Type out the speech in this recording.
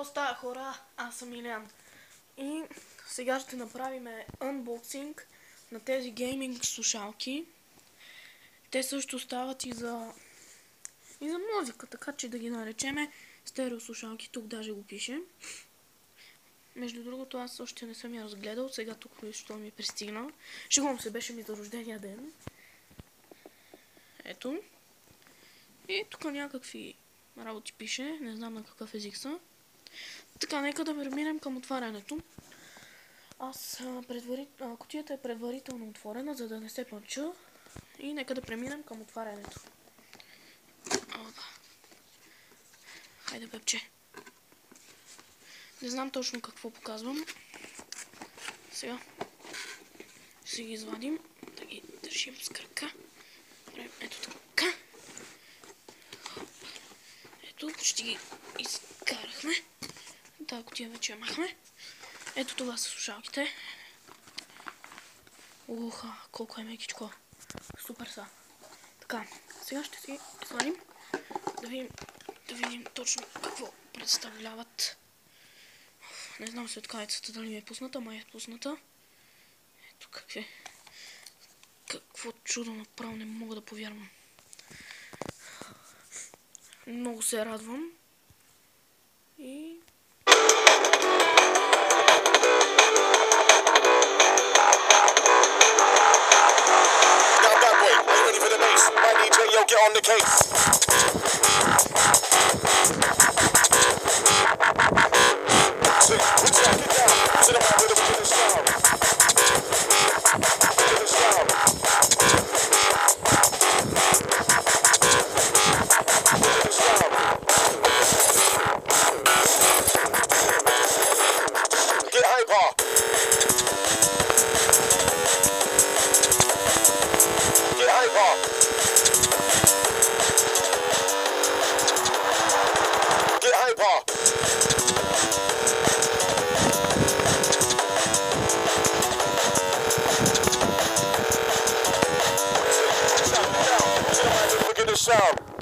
Какво става, хора? Аз съм Илян. И сега ще направим анбоксинг на тези гейминг слушалки. Те също стават и за музика, така че да ги наречеме стерео слушалки. Тук даже го пише. Между другото, аз още не съм я разгледал. Сега тук нещо ми пристигна. Шегувам се, беше ми за рождения ден. Ето. И тук някакви работи пише. Не знам на какъв език са. Така, нека да преминем към отварянето. Кутията е предварително отворена, за да не се пънча. И нека да преминем към отварянето. Хайде, пепче. Не знам точно какво показвам. Сега ще си ги извадим. Да ги държим с крака. Ето така. Ето, почти ги изкарахме. Тази кутия вече я махме. Ето това са слушалките. Уха, колко е мекичко. Супер са. Така, сега ще си извадим. Да видим точно какво представляват. Не знам светкавицата дали ми е пусната, май е пусната. Ето какво чудо направо, не мога да повярвам. Много се радвам. И... Yo, get on the case. Get down to the man with the beginning style. Beginning style. Beginning style. Get hyper. Get hyper. Get hyper. Look at the sound.